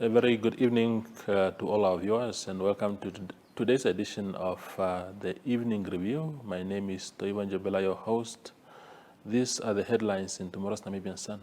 A very good evening to all our viewers, and welcome to today's edition of the Evening Review. My name is Toivan Jobela, your host. These are the headlines in tomorrow's Namibian Sun.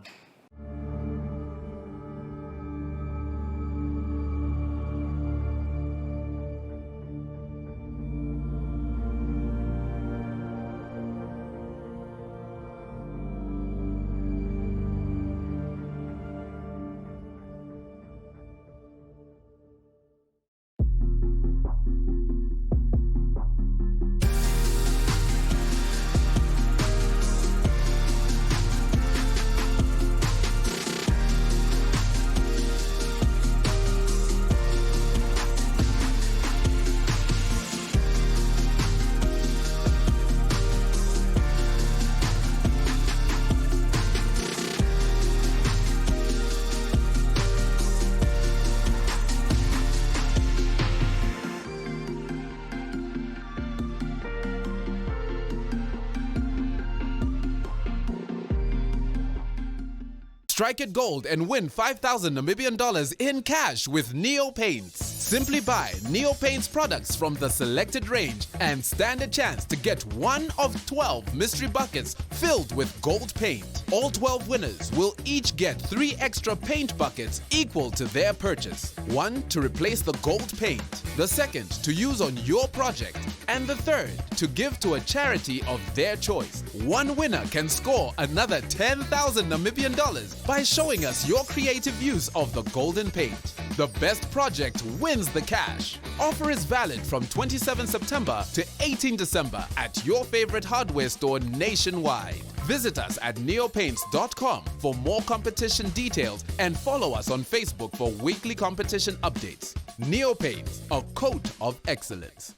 Strike it gold and win 5,000 Namibian dollars in cash with Neo Paints. Simply buy Neo Paints products from the selected range and stand a chance to get one of 12 mystery buckets filled with gold paint. All 12 winners will each get 3 extra paint buckets equal to their purchase. One to replace the gold paint, the second to use on your project, and the third to give to a charity of their choice. One winner can score another 10,000 Namibian dollars by showing us your creative use of the golden paint. The best project wins the cash. Offer is valid from 27 September to 18 December at your favorite hardware store nationwide. Visit us at neopaints.com for more competition details and follow us on Facebook for weekly competition updates. Neo Paints, a coat of excellence.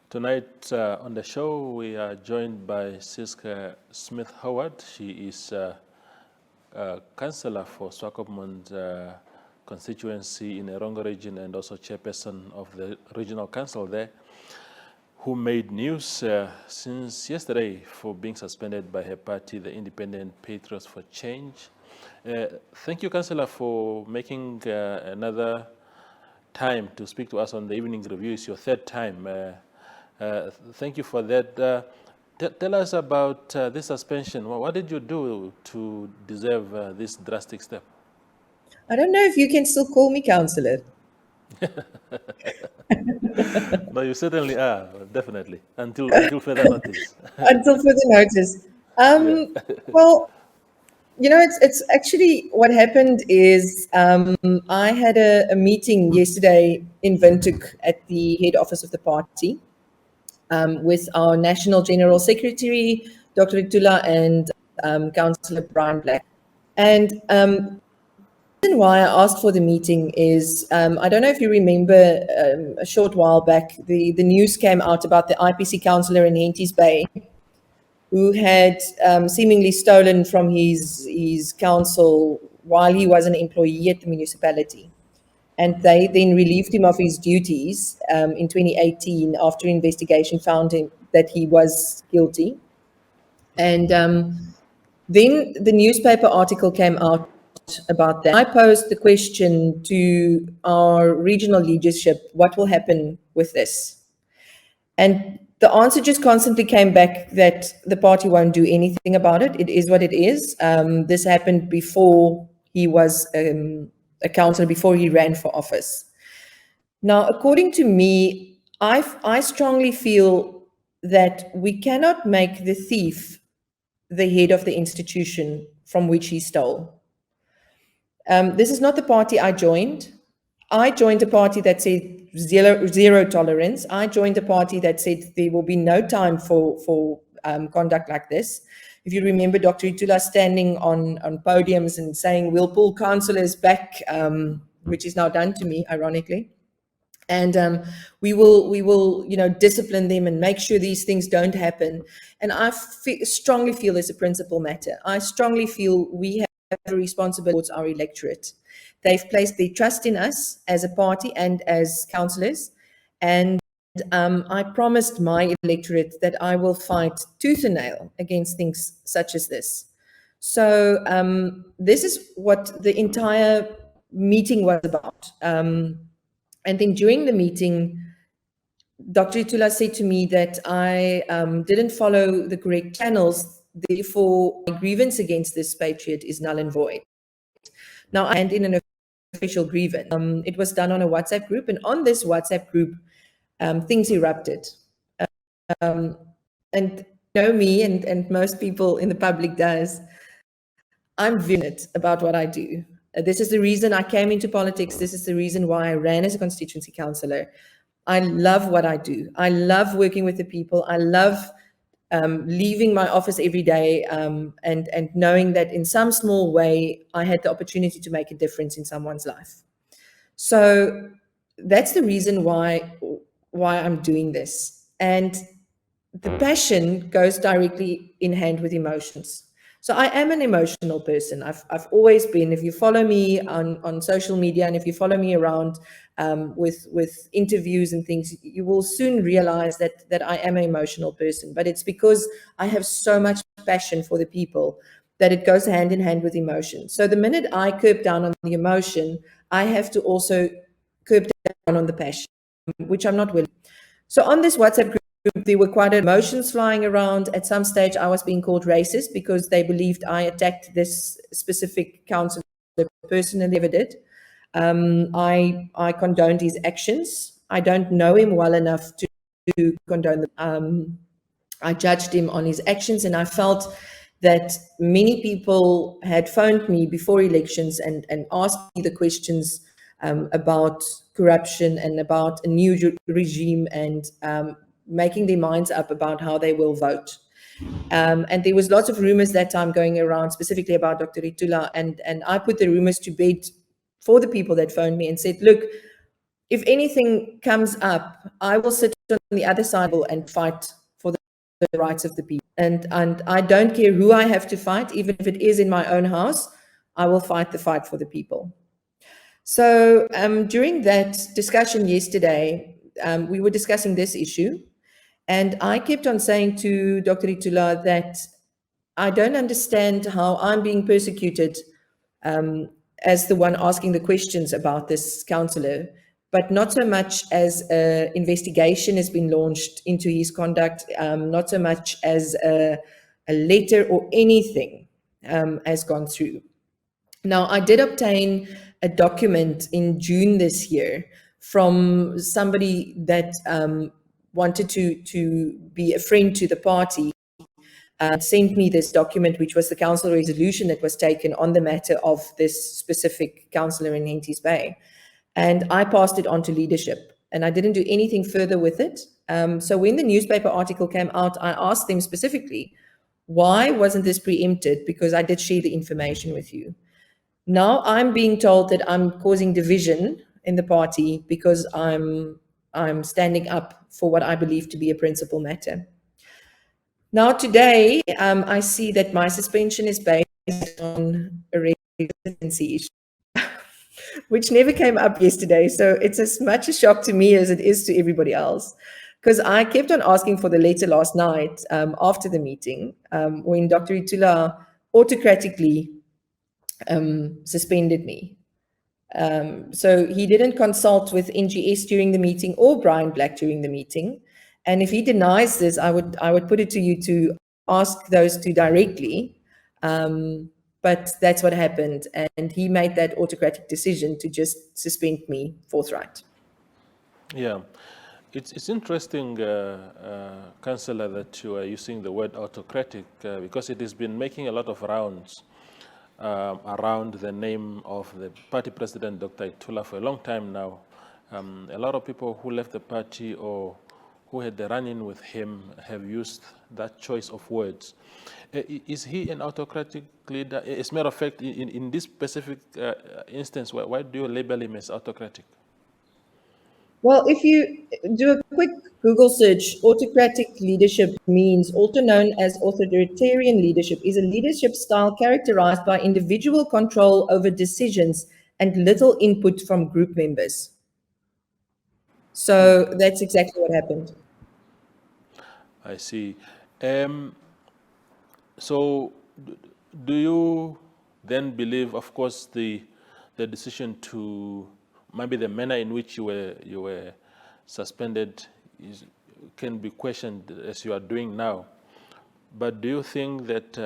Tonight on the show, we are joined by Ciske Smith-Howard. She is a councillor for Swakopmund Constituency in Erongo region and also chairperson of the regional council there, who made news since yesterday for being suspended by her party, the Independent Patriots for Change. Thank you, councillor, for making another time to speak to us on the Evening Review. It's your third time. Thank you for that. Tell us about this suspension. What did you do to deserve this drastic step? I don't know if you can still call me councillor. No, you certainly are, definitely, until further notice. Until further notice. Well, you know, it's actually what happened is I had a meeting yesterday in Windhoek at the head office of the party with our National General Secretary, Dr Itula, and Councillor Brian Black. And the reason why I asked for the meeting is, I don't know if you remember a short while back, the news came out about the IPC councillor in Henties Bay who had seemingly stolen from his council while he was an employee at the municipality. And they then relieved him of his duties in 2018 after investigation found him that he was guilty. And then the newspaper article came out about that. I posed the question to our regional leadership, what will happen with this? And the answer just constantly came back that the party won't do anything about it. It is what it is. This happened before he was a councillor, before he ran for office. Now, according to me, I strongly feel that we cannot make the thief the head of the institution from which he stole. This is not the party I joined. I joined a party that said zero tolerance. I joined a party that said there will be no time for conduct like this. If you remember Dr. Itula standing on podiums and saying, we'll pull councillors back, which is now done to me, ironically. And we will, discipline them and make sure these things don't happen. And I strongly feel it's a principal matter. I strongly feel we have a responsibility towards our electorate. They've placed their trust in us as a party and as councillors. And I promised my electorate that I will fight tooth and nail against things such as this. So this is what the entire meeting was about. And then during the meeting, Dr. Itula said to me that I didn't follow the correct channels, therefore my grievance against this patriot is null and void. Now, I hand in an official grievance. It was done on a WhatsApp group, and on this WhatsApp group, things erupted. And you know me, and most people in the public does, I'm vigilant about what I do. This is the reason I came into politics. This is the reason why I ran as a constituency councillor. I love what I do. I love working with the people. I love leaving my office every day and knowing that in some small way, I had the opportunity to make a difference in someone's life. So that's the reason why I'm doing this. And the passion goes directly in hand with emotions. So I am an emotional person. I've always been. If you follow me on social media and if you follow me around with interviews and things, you will soon realize that I am an emotional person. But it's because I have so much passion for the people that it goes hand in hand with emotion. So the minute I curb down on the emotion, I have to also curb down on the passion, which I'm not willing. So on this WhatsApp group, there were quite emotions flying around. At some stage, I was being called racist because they believed I attacked this specific councillor personally. Never did. I condoned his actions. I don't know him well enough to condone them. I judged him on his actions, and I felt that many people had phoned me before elections and asked me the questions about corruption and about a new regime and making their minds up about how they will vote. And there was lots of rumors that time going around, specifically about Dr. Itula, and I put the rumors to bed for the people that phoned me and said, look, if anything comes up, I will sit on the other side and fight for the rights of the people. And I don't care who I have to fight, even if it is in my own house, I will fight the fight for the people. So during that discussion yesterday, we were discussing this issue. And I kept on saying to Dr. Itula that I don't understand how I'm being persecuted as the one asking the questions about this councillor, but not so much as an investigation has been launched into his conduct, not so much as a letter or anything has gone through. Now, I did obtain a document in June this year from somebody that wanted to be a friend to the party, sent me this document, which was the council resolution that was taken on the matter of this specific councillor in Henties Bay. And I passed it on to leadership, and I didn't do anything further with it. So when the newspaper article came out, I asked them specifically, why wasn't this preempted? Because I did share the information with you. Now I'm being told that I'm causing division in the party because I'm standing up for what I believe to be a principal matter. Now today, I see that my suspension is based on a residency issue, which never came up yesterday. So it's as much a shock to me as it is to everybody else, because I kept on asking for the letter last night after the meeting when Dr. Itula autocratically suspended me. So he didn't consult with NGS during the meeting or Brian Black during the meeting. And if he denies this, I would put it to you to ask those two directly. But that's what happened. And he made that autocratic decision to just suspend me forthright. Yeah. It's interesting, Councillor, that you are using the word autocratic because it has been making a lot of rounds around the name of the party president, Dr. Itula, for a long time now. A lot of people who left the party or who had the run-in with him have used that choice of words. Is he an autocratic leader? As a matter of fact, in this specific instance, why do you label him as autocratic? Well, if you do a quick Google search, autocratic leadership means, also known as authoritarian leadership, is a leadership style characterized by individual control over decisions and little input from group members. So that's exactly what happened. I see. So do you then believe, of course, the decision to, maybe the manner in which you were suspended can be questioned as you are doing now, but do you think that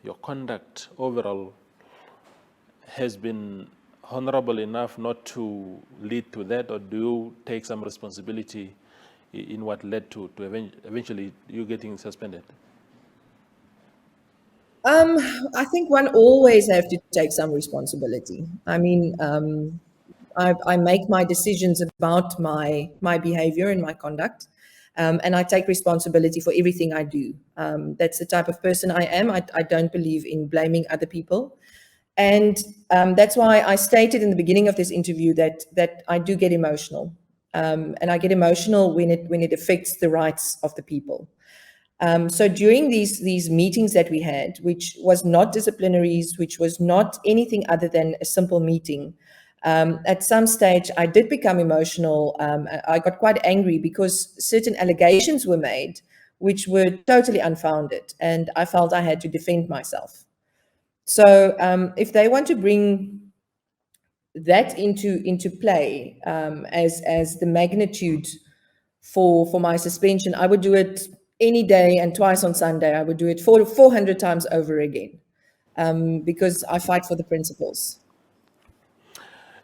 your conduct overall has been honorable enough not to lead to that, or do you take some responsibility in what led to eventually you getting suspended? I think one always have to take some responsibility. I mean, I make my decisions about my behavior and my conduct, and I take responsibility for everything I do. That's the type of person I am. I don't believe in blaming other people, and that's why I stated in the beginning of this interview that I do get emotional, and I get emotional when it affects the rights of the people. So during these meetings that we had, which was not disciplinaries, which was not anything other than a simple meeting, at some stage I did become emotional. I got quite angry because certain allegations were made which were totally unfounded, and I felt I had to defend myself. So if they want to bring that into play as the magnitude for my suspension, I would do it any day and twice on Sunday. I would do it 400 times over again, because I fight for the principles.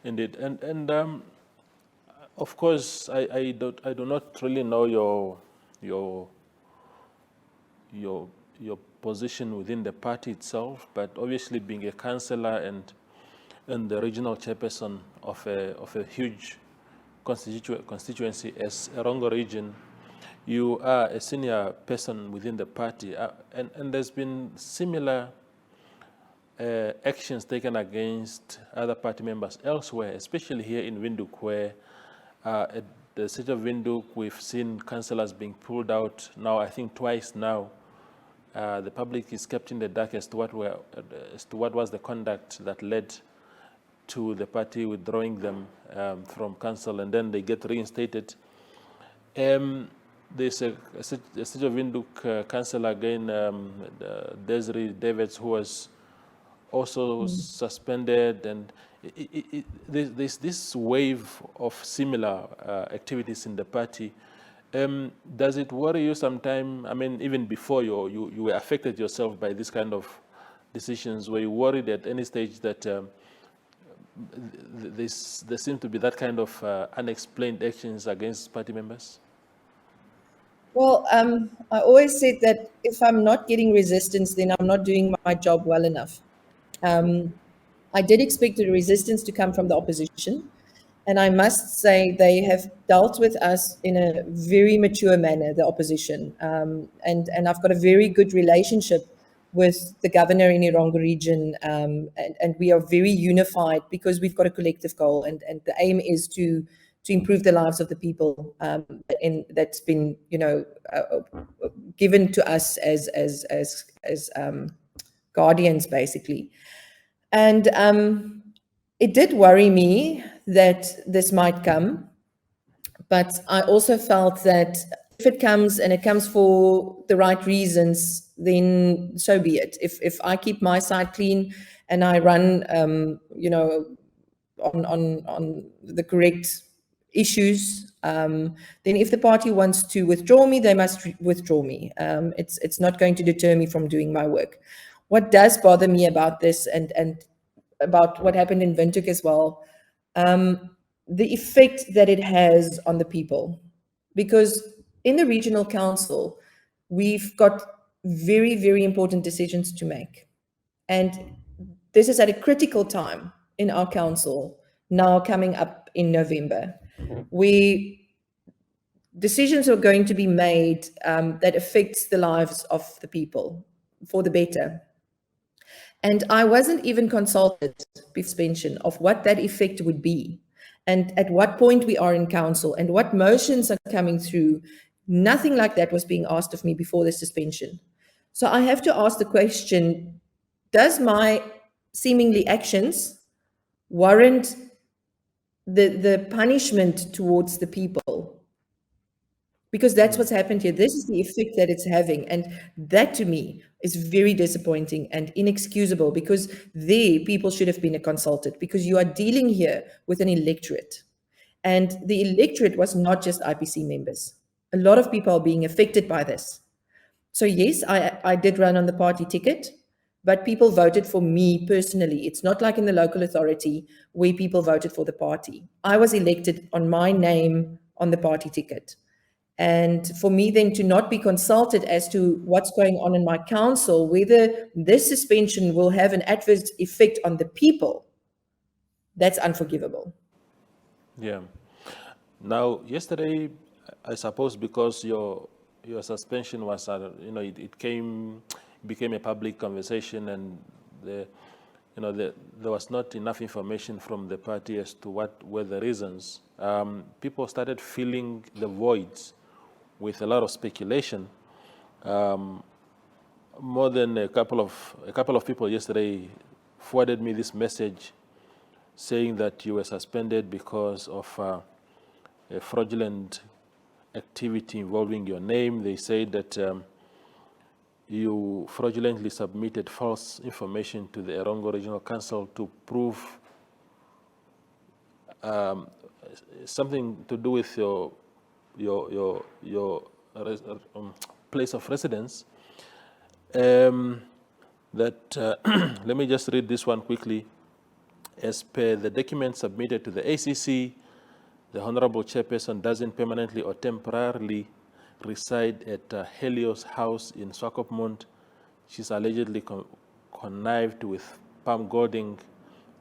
Indeed, and of course, I do not really know your your position within the party itself, but obviously being a councillor and the regional chairperson of a huge constituency as Erongo region, you are a senior person within the party, and there's been similar actions taken against other party members elsewhere, especially here in Windhoek, where at the city of Windhoek, we've seen councillors being pulled out now, I think twice now. The public is kept in the dark as to what was the conduct that led to the party withdrawing them from council, and then they get reinstated. There's a city of Windhoek councillor again, Desiree Davids, who was also suspended, and there's this wave of similar activities in the party. Does it worry you sometime? I mean, even before you were affected yourself by this kind of decisions, were you worried at any stage that there seem to be that kind of unexplained actions against party members? Well, I always said that if I'm not getting resistance, then I'm not doing my job well enough. I did expect the resistance to come from the opposition, and I must say they have dealt with us in a very mature manner, the opposition. And I've got a very good relationship with the governor in Erongo region, and we are very unified because we've got a collective goal, and the aim is to improve the lives of the people, and that's been, given to us as guardians, basically. And it did worry me that this might come, but I also felt that if it comes and it comes for the right reasons, then so be it. If I keep my side clean and I run, on the correct issues, then if the party wants to withdraw me, they must withdraw me. It's not going to deter me from doing my work. What does bother me about this, and about what happened in Windhoek as well, the effect that it has on the people. Because in the regional council, we've got very, very important decisions to make. And this is at a critical time in our council, now coming up in November. Decisions are going to be made that affects the lives of the people for the better. And I wasn't even consulted before suspension of what that effect would be, and at what point we are in council, and what motions are coming through. Nothing like that was being asked of me before the suspension. So I have to ask the question, does my seemingly actions warrant the punishment towards the people. Because that's what's happened here. This is the effect that it's having. And that to me is very disappointing and inexcusable, because people should have been consulted, because you are dealing here with an electorate. And the electorate was not just IPC members. A lot of people are being affected by this. So yes, I did run on the party ticket, but people voted for me personally. It's not like in the local authority where people voted for the party. I was elected on my name on the party ticket. And for me then to not be consulted as to what's going on in my council, whether this suspension will have an adverse effect on the people, that's unforgivable. Yeah. Now, yesterday, I suppose because your suspension was, it became a public conversation, and there was not enough information from the party as to what were the reasons. People started filling the voids with a lot of speculation. More than a couple of people yesterday forwarded me this message saying that you were suspended because of a fraudulent activity involving your name. They said that you fraudulently submitted false information to the Erongo Regional Council to prove something to do with your place of residence. Let me just read this one quickly. As per the document submitted to the ACC, the Honorable Chairperson doesn't permanently or temporarily reside at Helios House in Swakopmund. She's allegedly connived with Palm Golding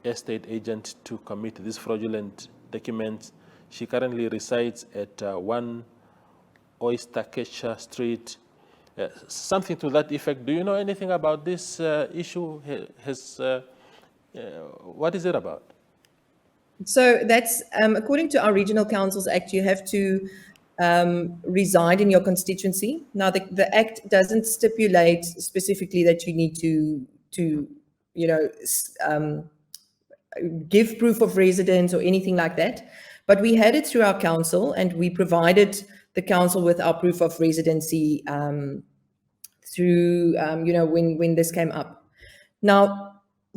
estate agent to commit these fraudulent documents. She currently resides at 1 Oyster Catcher Street. Something to that effect. Do you know anything about this issue? What is it about? So that's, according to our Regional Councils Act, you have to reside in your constituency. Now, the Act doesn't stipulate specifically that you need to give proof of residence or anything like that. But we had it through our council, and we provided the council with our proof of residency through, when this came up. Now,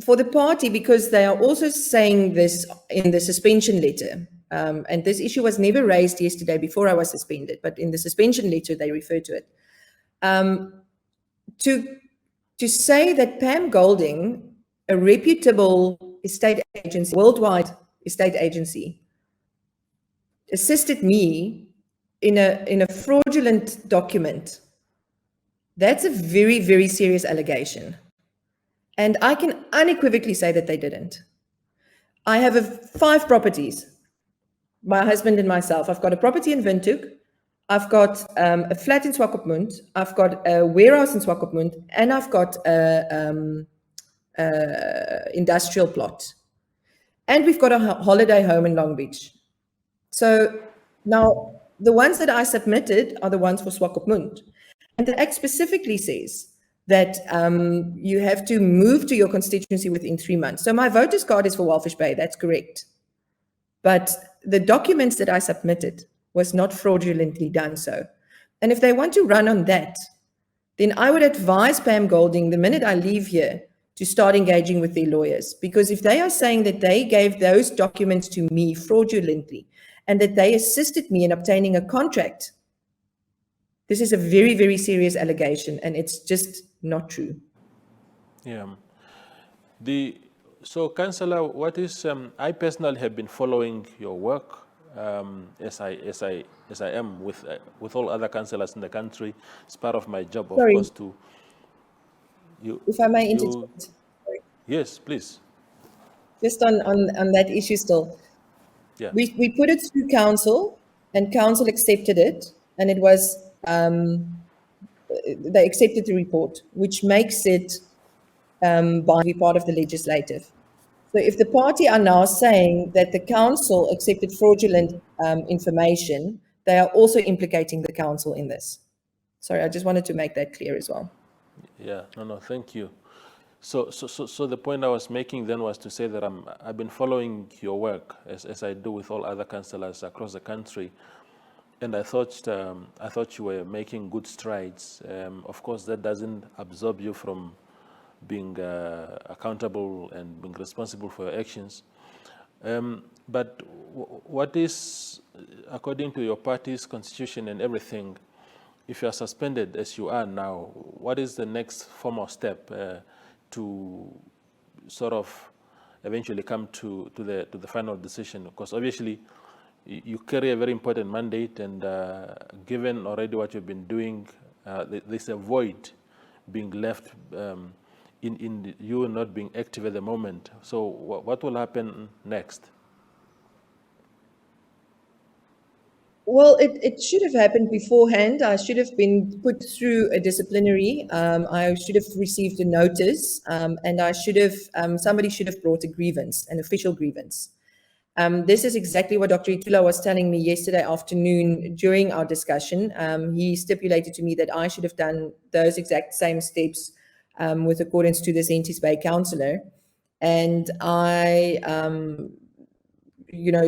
for the party, because they are also saying this in the suspension letter, and this issue was never raised yesterday before I was suspended, but in the suspension letter, they refer to it. To say that Pam Golding, a reputable estate agency, worldwide estate agency, assisted me in a fraudulent document, that's a very, very serious allegation. And I can unequivocally say that they didn't. I have 5 properties, my husband and myself. I've got a property in Windhoek. I've got a flat in Swakopmund. I've got a warehouse in Swakopmund, and I've got a industrial plot. And we've got a holiday home in Long Beach. So now the ones that I submitted are the ones for Swakopmund. And the Act specifically says that you have to move to your constituency within 3 months. So my voter's card is for Walfish Bay, that's correct. But the documents that I submitted was not fraudulently done so. And if they want to run on that, then I would advise Pam Golding, the minute I leave here, to start engaging with their lawyers. Because if they are saying that they gave those documents to me fraudulently and that they assisted me in obtaining a contract, this is a very, very serious allegation, and it's just not true. Yeah. So, Councillor, what is? I personally have been following your work, as I am with all other councillors in the country. It's part of my job, of course, to you. If I may interject. Yes, please. Just on that issue still. Yeah. We put it through council, and council accepted it, and it was. They accepted the report, which makes it by be part of the legislative. So if the party are now saying that the council accepted fraudulent information, they are also implicating the council in this. Sorry, I just wanted to make that clear as well. Yeah, no, thank you. So the point I was making then was to say that I've been following your work as I do with all other councillors across the country, and I thought you were making good strides. Of course, that doesn't absolve you from being accountable and being responsible for your actions. But what is, according to your party's constitution and everything, if you are suspended as you are now, what is the next formal step to sort of eventually come to the final decision? Because obviously you carry a very important mandate, and given already what you've been doing, there's a void being left in you not being active at the moment. So what will happen next? Well, it should have happened beforehand. I should have been put through a disciplinary. I should have received a notice, and I should have, somebody should have brought a grievance, an official grievance. This is exactly what Dr. Itula was telling me yesterday afternoon during our discussion. He stipulated to me that I should have done those exact same steps with accordance to the Sentis Bay councillor. And I,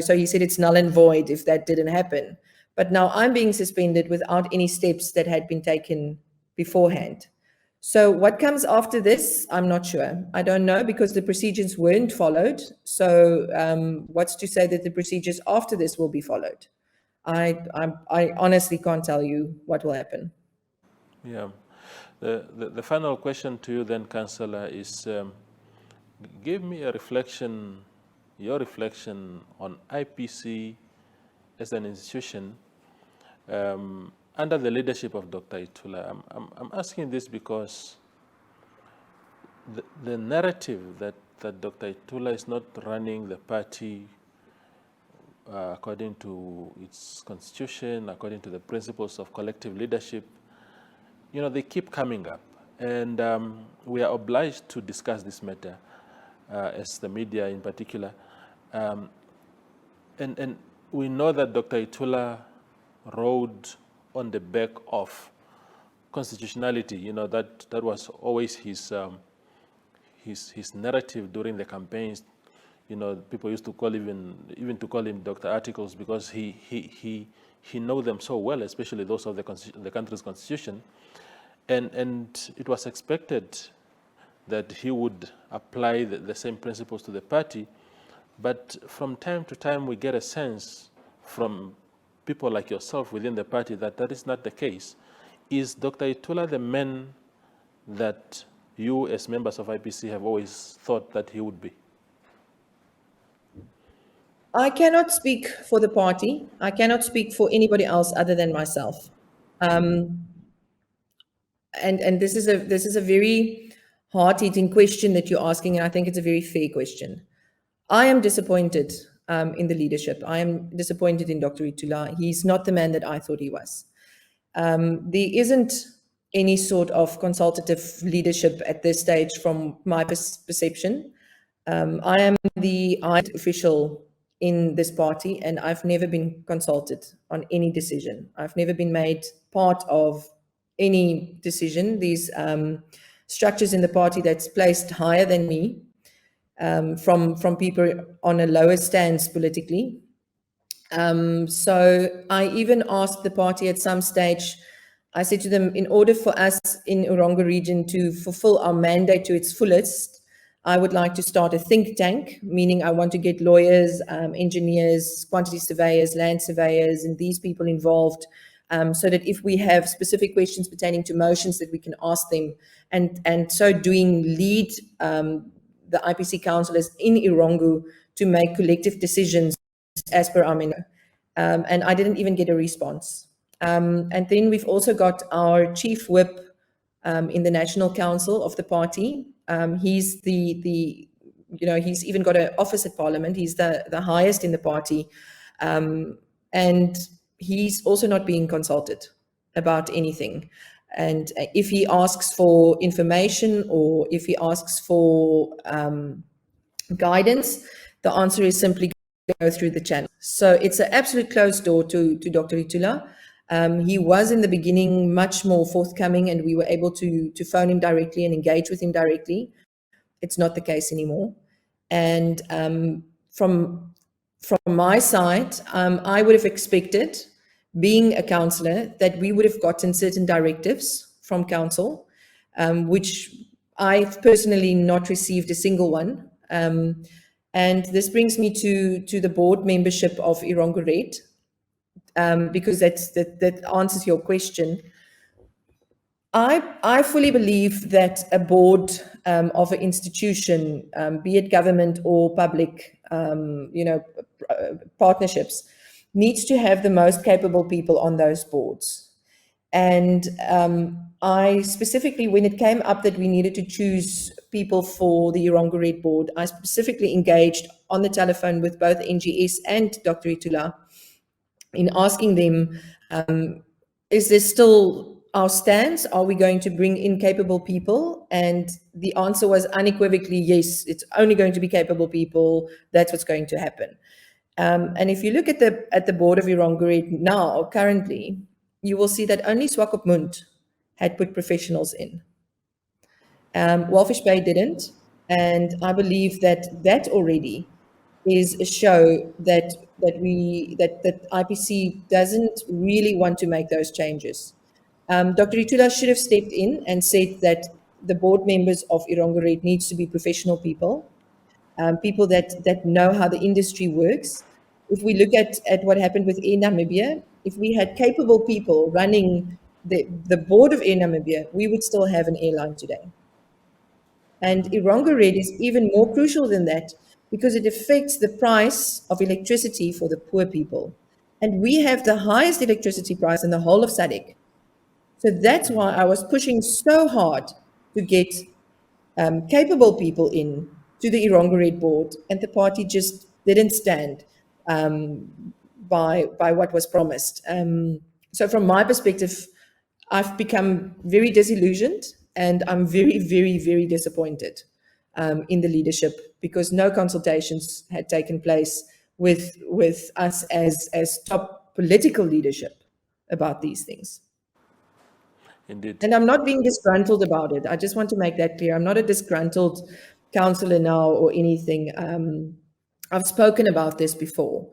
so he said it's null and void if that didn't happen. But now I'm being suspended without any steps that had been taken beforehand. So what comes after this, I'm not sure. I don't know, because the procedures weren't followed. So what's to say that the procedures after this will be followed? I honestly can't tell you what will happen. Yeah. The final question to you then, Councillor, is give me a reflection, your reflection on IPC as an institution under the leadership of Dr. Itula. I'm asking this because the narrative that Dr. Itula is not running the party according to its constitution, according to the principles of collective leadership, they keep coming up. And we are obliged to discuss this matter as the media in particular. And we know that Dr. Itula rode on the back of constitutionality. That was always his narrative during the campaigns. People used to call even to call him Dr. Articles, because he know them so well, especially those of the country's constitution. And it was expected that he would apply the same principles to the party. But from time to time, we get a sense from people like yourself within the party that is not the case. Is Dr. Itula the man that you as members of IPC have always thought that he would be? I cannot speak for the party. I cannot speak for anybody else other than myself. And this is a very hard-hitting question that you're asking, and I think it's a very fair question. I am disappointed in the leadership. I am disappointed in Dr. Itula. He's not the man that I thought he was. There isn't any sort of consultative leadership at this stage from my perception. I am the official in this party, and I've never been consulted on any decision. I've never been made part of any decision. These structures in the party that's placed higher than me, from people on a lower stance politically. So I even asked the party at some stage, I said to them, in order for us in Urongo region to fulfill our mandate to its fullest, I would like to start a think tank, meaning I want to get lawyers, engineers, quantity surveyors, land surveyors, and these people involved, so that if we have specific questions pertaining to motions, that we can ask them, and so doing lead the IPC councillors in Urongo to make collective decisions as per our menu. And I didn't even get a response. And then we've also got our chief whip in the National Council of the party. He's he's even got an office at Parliament. He's the highest in the party. And he's also not being consulted about anything. And if he asks for information or if he asks for guidance, the answer is simply go through the channel. So it's an absolute closed door to Dr. Itula. He was in the beginning much more forthcoming, and we were able to phone him directly and engage with him directly. It's not the case anymore. And from my side, I would have expected, being a councillor, that we would have gotten certain directives from council, which I've personally not received a single one. And this brings me to the board membership of Irongoret, because that answers your question. I fully believe that a board of an institution, be it government or public, partnerships, needs to have the most capable people on those boards. And I specifically, when it came up that we needed to choose people for the Irongoret board, I specifically engaged on the telephone with both NGS and Dr. Itula in asking them, is this still our stance? Are we going to bring in capable people? And the answer was unequivocally, yes, it's only going to be capable people. That's what's going to happen. And if you look at the board of Irongoret now, currently, you will see that only Swakopmund had put professionals in. Walfish Bay didn't. And I believe that already is a show that IPC doesn't really want to make those changes. Dr. Itula should have stepped in and said that the board members of Irongoret needs to be professional people, people that know how the industry works. If we look at what happened with Air Namibia, if we had capable people running the board of Air Namibia, we would still have an airline today. And Irongoret is even more crucial than that, because it affects the price of electricity for the poor people. And we have the highest electricity price in the whole of SADC. So that's why I was pushing so hard to get capable people in to the Irongoret board, and the party just didn't stand by what was promised. So from my perspective, I've become very disillusioned, and I'm very, very, very disappointed in the leadership, because no consultations had taken place with us as top political leadership about these things. Indeed. And I'm not being disgruntled about it. I just want to make that clear. I'm not a disgruntled councillor now or anything. I've spoken about this before.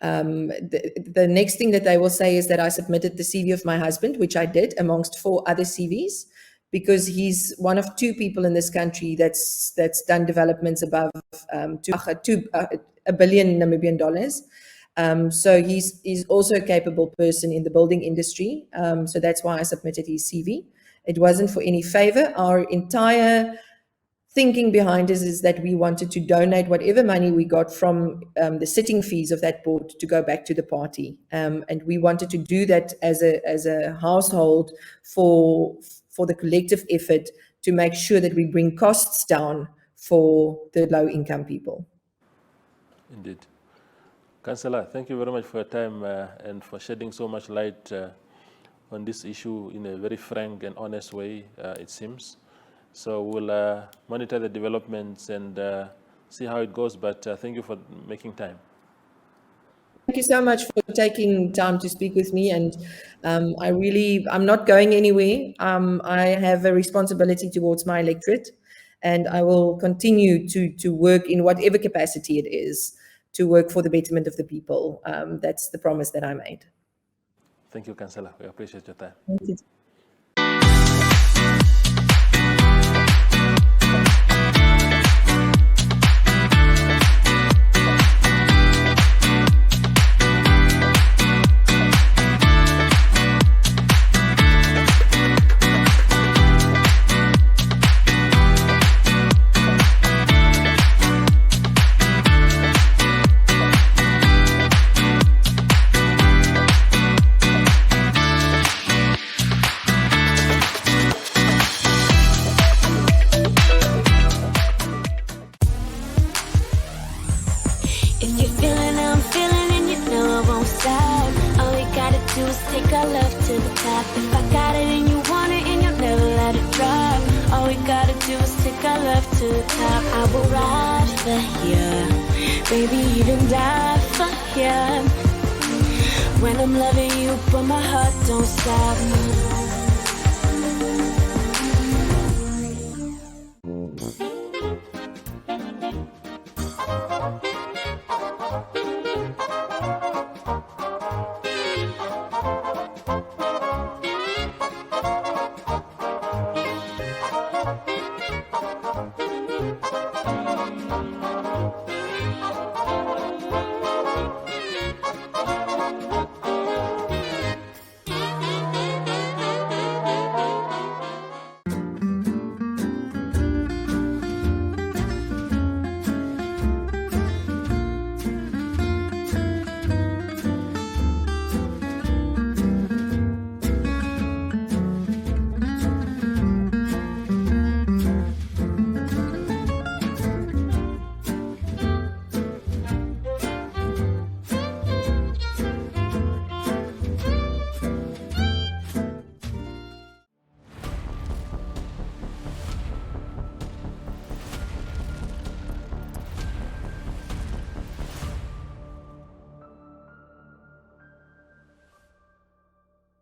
The next thing that they will say is that I submitted the CV of my husband, which I did amongst 4 other CVs, because he's one of 2 people in this country that's done developments above $1 billion Namibian dollars. So he's also a capable person in the building industry. So that's why I submitted his CV. It wasn't for any favor. Our entire thinking behind this is that we wanted to donate whatever money we got from the sitting fees of that board to go back to the party. And we wanted to do that as a household for the collective effort to make sure that we bring costs down for the low-income people. Indeed. Councillor, thank you very much for your time and for shedding so much light on this issue in a very frank and honest way, it seems. So we'll monitor the developments and see how it goes, but thank you for making time. Thank you so much for taking time to speak with me, and I'm not going anywhere. I have a responsibility towards my electorate, and I will continue to work in whatever capacity it is to work for the betterment of the people. That's the promise that I made. Thank you, Councillor. We appreciate your time. Thank you. When I'm loving you, but my heart don't stop.